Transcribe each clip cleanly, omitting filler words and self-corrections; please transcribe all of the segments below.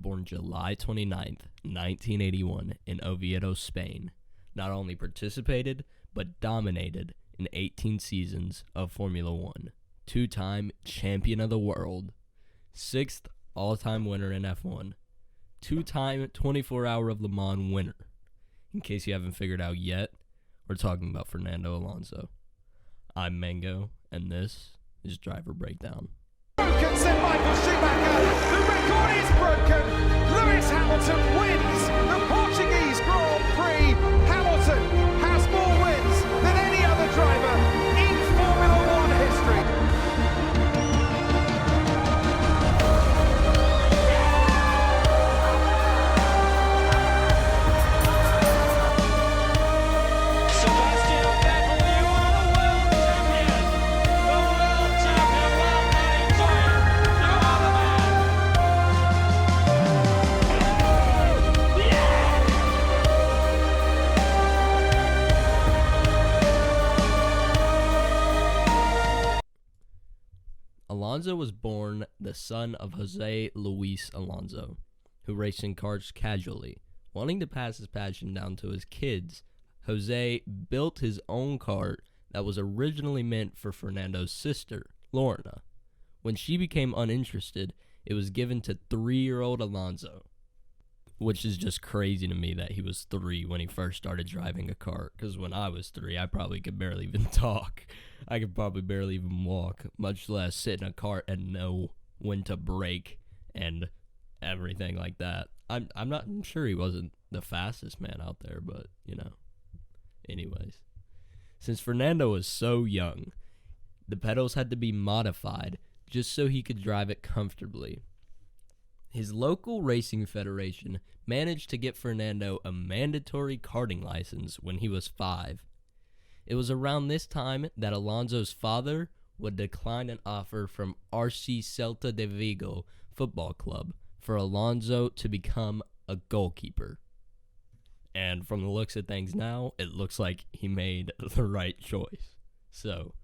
born July 29th, 1981, in Oviedo, Spain, not only participated, but dominated in 18 seasons of Formula One, two-time champion of the world, sixth all-time winner in F1, two-time 24-hour of Le Mans winner. In case you haven't figured out yet, we're talking about Fernando Alonso. I'm Mango, and this is Driver Breakdown. Broken, said Michael Schumacher. The record is broken. Lewis Hamilton wins the Portuguese Grand Prix. Hamilton has more wins than any other driver in Formula One history. Alonso was born the son of Jose Luis Alonso, who raced in karts casually. Wanting to pass his passion down to his kids, Jose built his own kart that was originally meant for Fernando's sister, Lorna. When she became uninterested, it was given to 3-year-old Alonso, which is just crazy to me that he was 3 when he first started driving a kart, because when I was 3, I probably could barely even talk. I could probably barely even walk, much less sit in a cart and know when to brake and everything like that. I'm sure he wasn't the fastest man out there, but, Anyways. Since Fernando was so young, the pedals had to be modified just so he could drive it comfortably. His local racing federation managed to get Fernando a mandatory karting license when he was 5. It was around this time that Alonso's father would decline an offer from RC Celta de Vigo Football Club for Alonso to become a goalkeeper. And from the looks of things now, it looks like he made the right choice. So,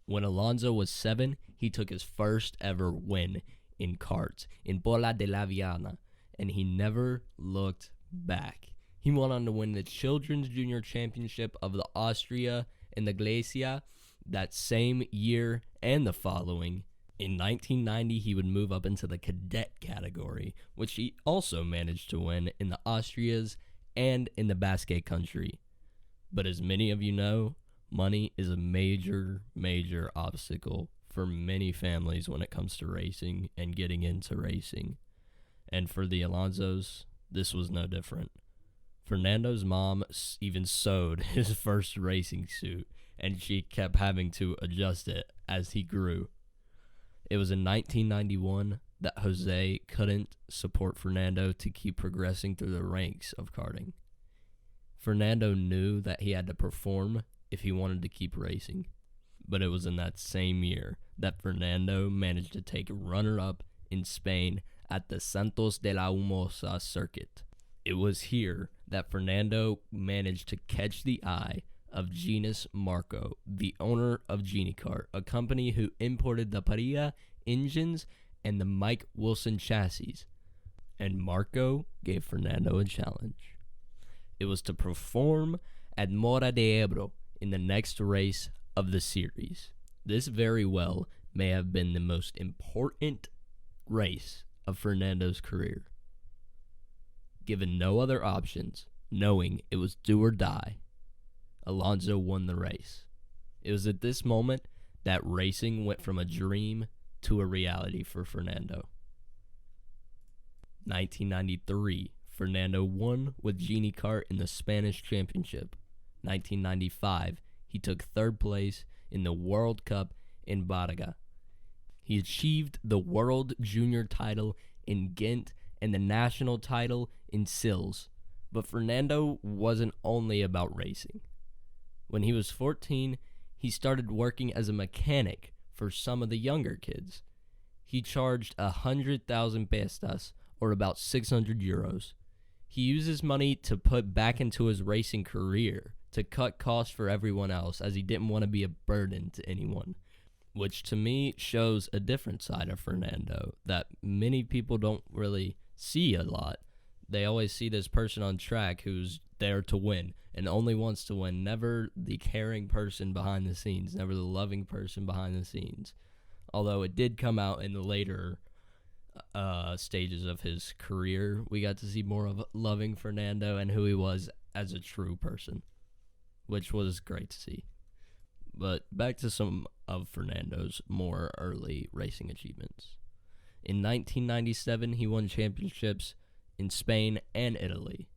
when Alonso was 7, he took his first ever win in karts in Bola de la Viana, and he never looked back. He went on to win the Children's Junior Championship of the Austria and the Glacia that same year and the following. In 1990, he would move up into the cadet category, which he also managed to win in the Austrias and in the Basque Country. But as many of you know, money is a major, major obstacle for many families when it comes to racing and getting into racing. And for the Alonsos, this was no different. Fernando's mom even sewed his first racing suit, and she kept having to adjust it as he grew. It was in 1991 that Jose couldn't support Fernando to keep progressing through the ranks of karting. Fernando knew that he had to perform if he wanted to keep racing, but it was in that same year that Fernando managed to take runner-up in Spain at the Santos de la Humosa circuit. It was here that Fernando managed to catch the eye of Genus Marco, the owner of GenieKart, a company who imported the Parilla engines and the Mike Wilson chassis. And Marco gave Fernando a challenge. It was to perform at Mora de Ebro in the next race of the series. This very well may have been the most important race of Fernando's career. Given no other options, knowing it was do or die, Alonso won the race. It was at this moment that racing went from a dream to a reality for Fernando. 1993, Fernando won with GenieKart in the Spanish Championship. 1995, he took 3rd place in the World Cup in Baraga. He achieved the World Junior title in Ghent and the national title in Sils. But Fernando wasn't only about racing. When he was 14, he started working as a mechanic for some of the younger kids. He charged 100,000 pestas, or about 600 euros. He used his money to put back into his racing career, to cut costs for everyone else, as he didn't want to be a burden to anyone. Which to me shows a different side of Fernando that many people don't really see a lot. They always see this person on track who's there to win and only wants to win, never the caring person behind the scenes, never the loving person behind the scenes. Although it did come out in the later stages of his career, we got to see more of loving Fernando and who he was as a true person, which was great to see. But back to some of Fernando's more early racing achievements. In 1997, he won championships in Spain and Italy.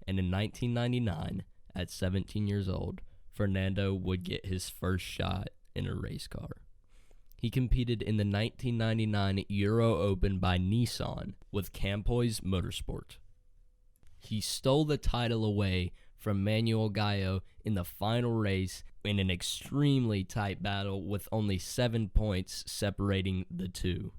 And in 1999, at 17 years old, Fernando would get his first shot in a race car. He competed in the 1999 Euro Open by Nissan with Campoys Motorsport. He stole the title away from Manuel Gallo in the final race in an extremely tight battle with only 7 points separating the two.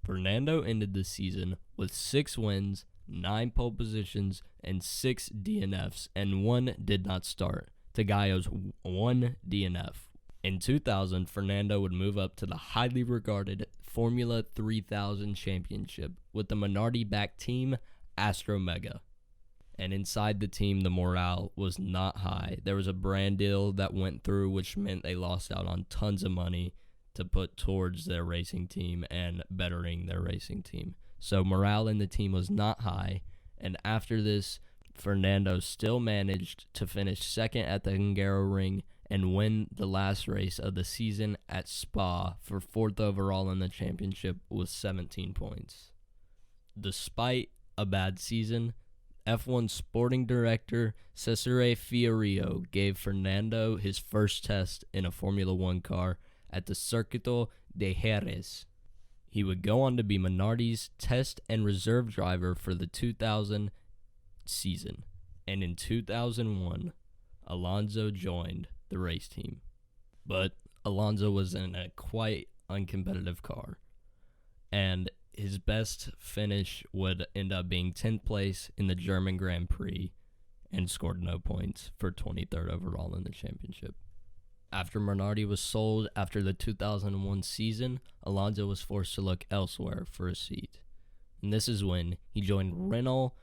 Fernando ended the season with 6 wins, 9 pole positions, and 6 DNFs, and 1 did not start, to Gallo's 1 DNF. In 2000, Fernando would move up to the highly regarded Formula 3000 Championship with the Minardi-backed team Astromega. And inside the team, the morale was not high. There was a brand deal that went through, which meant they lost out on tons of money to put towards their racing team and bettering their racing team. So morale in the team was not high, and after this, Fernando still managed to finish second at the Hungaroring and win the last race of the season at Spa for 4th overall in the championship with 17 points. Despite a bad season, F1 sporting director Cesare Fiorio gave Fernando his first test in a Formula One car at the Circuito de Jerez. He would go on to be Minardi's test and reserve driver for the 2000 season, and in 2001, Alonso joined the race team. But Alonso was in a quite uncompetitive car, and his best finish would end up being 10th place in the German Grand Prix and scored no points for 23rd overall in the championship. After Minardi was sold after the 2001 season, Alonso was forced to look elsewhere for a seat. And this is when he joined Renault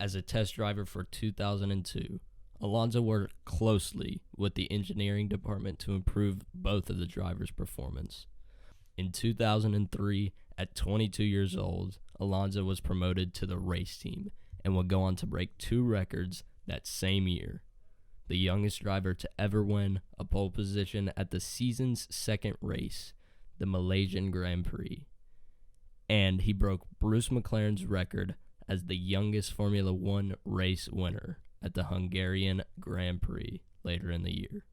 as a test driver for 2002. Alonso worked closely with the engineering department to improve both of the drivers' performance. In 2003, at 22 years old, Alonso was promoted to the race team and would go on to break 2 records that same year. The youngest driver to ever win a pole position at the season's second race, the Malaysian Grand Prix. And he broke Bruce McLaren's record as the youngest Formula One race winner at the Hungarian Grand Prix later in the year.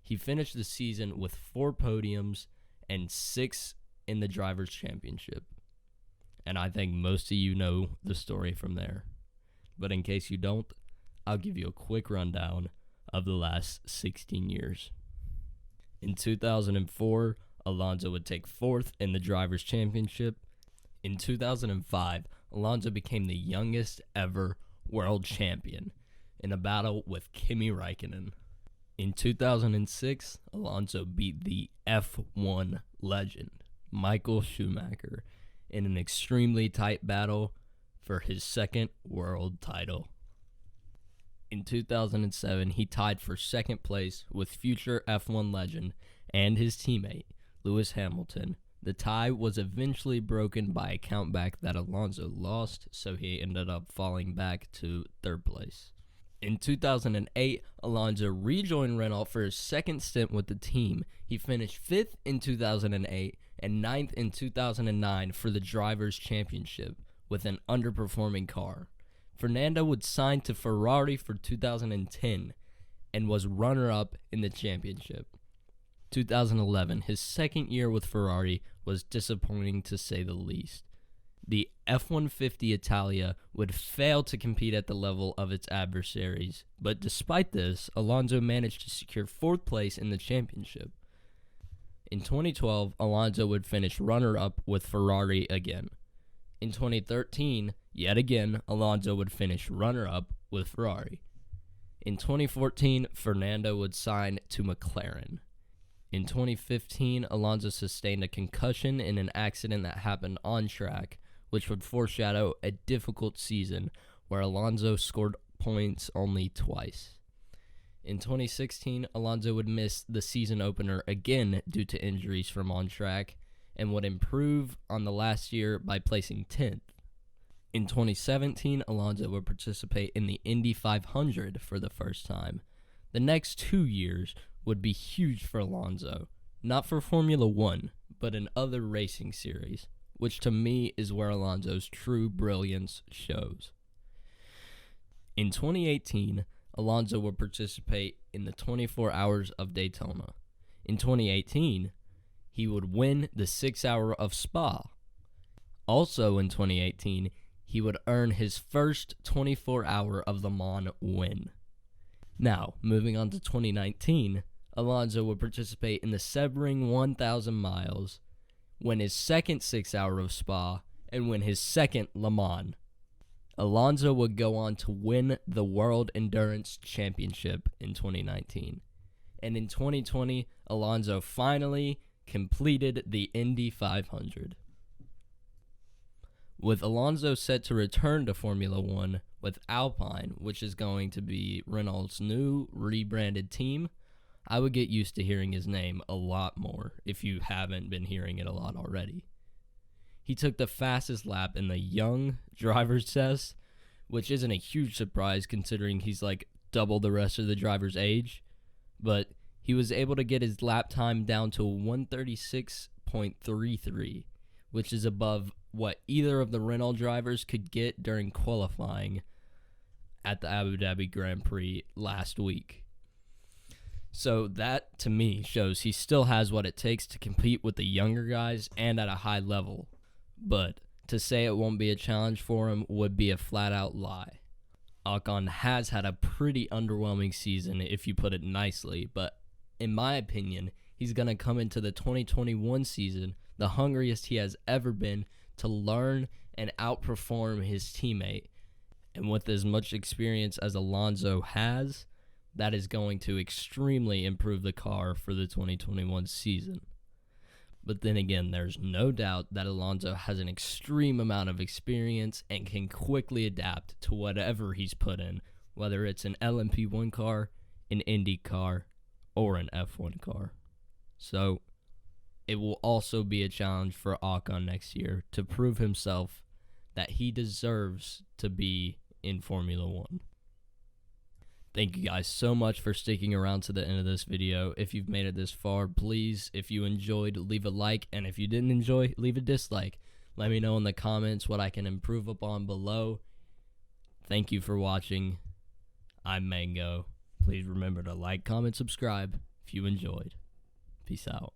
He finished the season with 4 podiums and 6 in the Drivers' Championship. And I think most of you know the story from there. But in case you don't, I'll give you a quick rundown of the last 16 years. In 2004, Alonso would take 4th in the Drivers' Championship. In 2005, Alonso became the youngest ever world champion in a battle with Kimi Räikkönen. In 2006, Alonso beat the F1 legend, Michael Schumacher, in an extremely tight battle for his 2nd world title. In 2007, he tied for 2nd place with future F1 legend and his teammate, Lewis Hamilton. The tie was eventually broken by a countback that Alonso lost, so he ended up falling back to 3rd place. In 2008, Alonso rejoined Renault for his 2nd stint with the team. He finished 5th in 2008 and 9th in 2009 for the Drivers' Championship with an underperforming car. Fernando would sign to Ferrari for 2010 and was runner-up in the championship. 2011, his 2nd year with Ferrari, was disappointing to say the least. The F-150 Italia would fail to compete at the level of its adversaries, but despite this, Alonso managed to secure 4th place in the championship. In 2012, Alonso would finish runner-up with Ferrari again. In 2013, yet again, Alonso would finish runner-up with Ferrari. In 2014, Fernando would sign to McLaren. In 2015, Alonso sustained a concussion in an accident that happened on track, which would foreshadow a difficult season where Alonso scored points only twice. In 2016, Alonso would miss the season opener again due to injuries from on track and would improve on the last year by placing 10th. In 2017, Alonso would participate in the Indy 500 for the first time. The next 2 years would be huge for Alonso, not for Formula One, but in other racing series, which to me is where Alonso's true brilliance shows. In 2018, Alonso would participate in the 24 Hours of Daytona. In 2018, he would win the 6 Hour of Spa. Also in 2018, he would earn his first 24 Hour of Le Mans win. Now, moving on to 2019, Alonso would participate in the Sebring 1,000 miles, win his second 6 Hour of Spa, and win his second Le Mans. Alonso would go on to win the World Endurance Championship in 2019. And in 2020, Alonso finally completed the Indy 500. With Alonso set to return to Formula One with Alpine, which is going to be Renault's new rebranded team, I would get used to hearing his name a lot more if you haven't been hearing it a lot already. He took the fastest lap in the young driver's test, which isn't a huge surprise considering he's like double the rest of the driver's age, but he was able to get his lap time down to 136.33, which is above what either of the Renault drivers could get during qualifying at the Abu Dhabi Grand Prix last week. So that, to me, shows he still has what it takes to compete with the younger guys and at a high level. But to say it won't be a challenge for him would be a flat-out lie. Ocon has had a pretty underwhelming season, if you put it nicely, but in my opinion, he's going to come into the 2021 season the hungriest he has ever been to learn and outperform his teammate. And with as much experience as Alonso has, that is going to extremely improve the car for the 2021 season. But then again, there's no doubt that Alonso has an extreme amount of experience and can quickly adapt to whatever he's put in, whether it's an LMP1 car, an Indy car, or an F1 car. So it will also be a challenge for Ocon next year to prove himself that he deserves to be in Formula One. Thank you guys so much for sticking around to the end of this video. If you've made it this far, please, if you enjoyed, leave a like, and if you didn't enjoy, leave a dislike. Let me know in the comments what I can improve upon below. Thank you for watching. I'm Mango. Please remember to like, comment, subscribe if you enjoyed. Peace out.